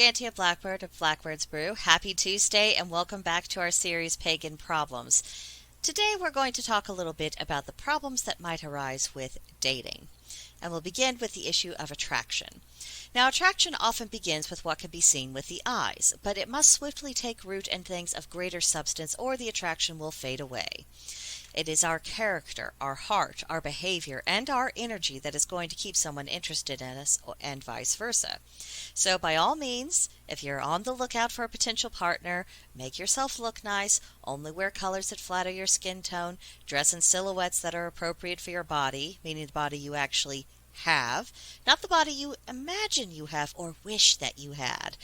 Scantia Blackbird of Blackbird's Brew. Happy Tuesday and welcome back to our series Pagan Problems. Today we're going to talk a little bit about the problems that might arise with dating. And we'll begin with the issue of attraction. Now, attraction often begins with what can be seen with the eyes, but it must swiftly take root in things of greater substance or the attraction will fade away. It is our character, our heart, our behavior, and our energy that is going to keep someone interested in us and vice versa. So by all means, if you're on the lookout for a potential partner, make yourself look nice, only wear colors that flatter your skin tone, dress in silhouettes that are appropriate for your body, meaning the body you actually have, not the body you imagine you have or wish that you had.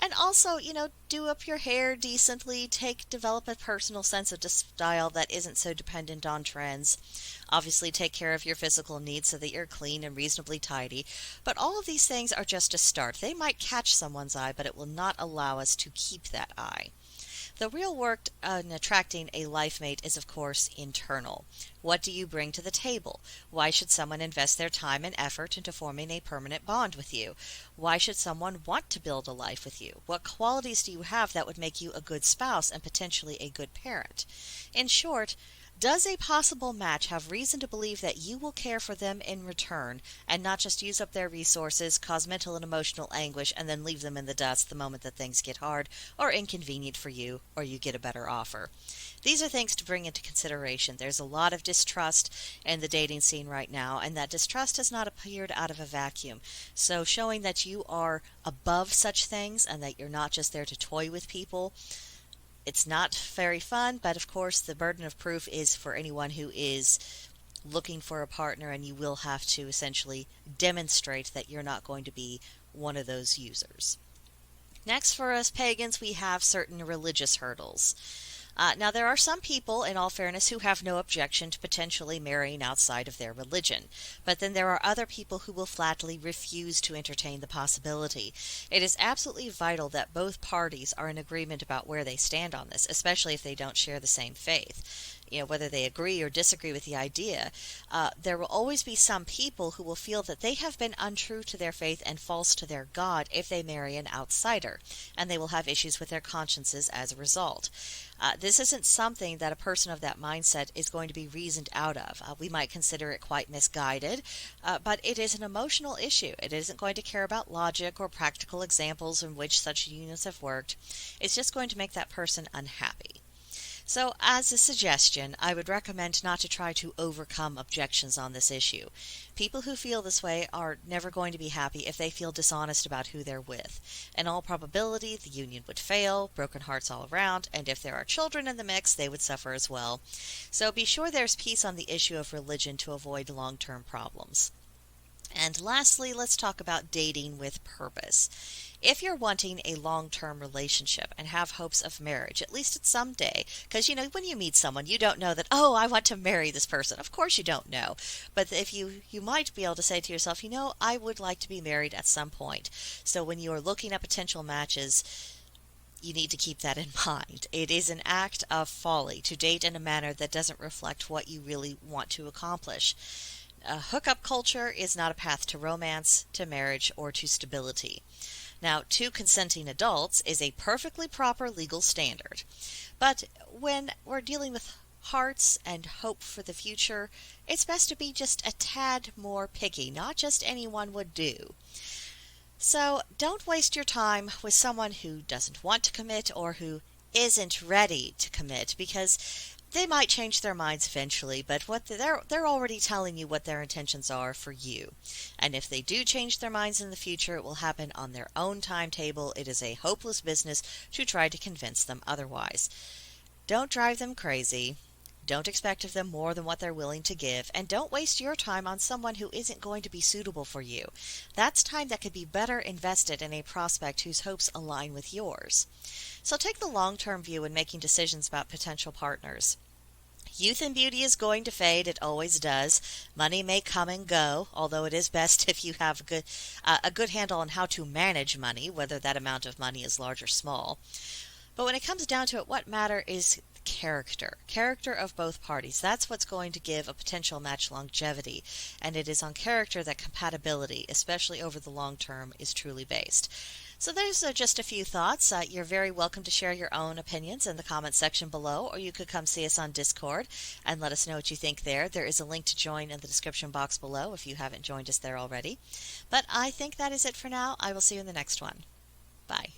And also, do up your hair decently, develop a personal sense of style that isn't so dependent on trends. Obviously, take care of your physical needs so that you're clean and reasonably tidy. But all of these things are just a start. They might catch someone's eye, but it will not allow us to keep that eye. The real work in attracting a life mate is, of course, internal. What do you bring to the table? Why should someone invest their time and effort into forming a permanent bond with you? Why should someone want to build a life with you? What qualities do you have that would make you a good spouse and potentially a good parent? In short, does a possible match have reason to believe that you will care for them in return and not just use up their resources, cause mental and emotional anguish, and then leave them in the dust the moment that things get hard or inconvenient for you or you get a better offer? These are things to bring into consideration. There's a lot of distrust in the dating scene right now, and that distrust has not appeared out of a vacuum. So showing that you are above such things and that you're not just there to toy with people, it's not very fun, but of course the burden of proof is for anyone who is looking for a partner, and you will have to essentially demonstrate that you're not going to be one of those users. Next, for us pagans, we have certain religious hurdles. Now, there are some people, in all fairness, who have no objection to potentially marrying outside of their religion. But then there are other people who will flatly refuse to entertain the possibility. It is absolutely vital that both parties are in agreement about where they stand on this, especially if they don't share the same faith. Whether they agree or disagree with the idea, there will always be some people who will feel that they have been untrue to their faith and false to their God if they marry an outsider, and they will have issues with their consciences as a result. This isn't something that a person of that mindset is going to be reasoned out of. We might consider it quite misguided, but it is an emotional issue. It isn't going to care about logic or practical examples in which such unions have worked. It's just going to make that person unhappy. So, as a suggestion, I would recommend not to try to overcome objections on this issue. People who feel this way are never going to be happy if they feel dishonest about who they're with. In all probability, the union would fail, broken hearts all around, and if there are children in the mix, they would suffer as well. So be sure there's peace on the issue of religion to avoid long-term problems. And lastly, let's talk about dating with purpose. If you're wanting a long-term relationship and have hopes of marriage, at least at some day, because when you meet someone, you don't know that, oh, I want to marry this person. Of course you don't know. But if you might be able to say to yourself, I would like to be married at some point. So when you are looking at potential matches, you need to keep that in mind. It is an act of folly to date in a manner that doesn't reflect what you really want to accomplish. Hookup culture is not a path to romance, to marriage, or to stability. Now, two consenting adults is a perfectly proper legal standard. But when we're dealing with hearts and hope for the future, it's best to be just a tad more picky. Not just anyone would do. So don't waste your time with someone who doesn't want to commit or who isn't ready to commit, because they might change their minds eventually, but they're already telling you what their intentions are for you. And if they do change their minds in the future, it will happen on their own timetable. It is a hopeless business to try to convince them otherwise. Don't drive them crazy. Don't expect of them more than what they're willing to give, and don't waste your time on someone who isn't going to be suitable for you. That's time that could be better invested in a prospect whose hopes align with yours. So take the long-term view in making decisions about potential partners. Youth and beauty is going to fade. It always does. Money may come and go, although it is best if you have a good handle on how to manage money, whether that amount of money is large or small. But when it comes down to it, what matters is character of both parties. That's what's going to give a potential match longevity, and it is on character that compatibility, especially over the long term, is truly based. So those are just a few thoughts. You're very welcome to share your own opinions in the comments section below, or you could come see us on Discord and let us know what you think there. There is a link to join in the description box below if you haven't joined us there already. But I think that is it for now. I will see you in the next one. Bye.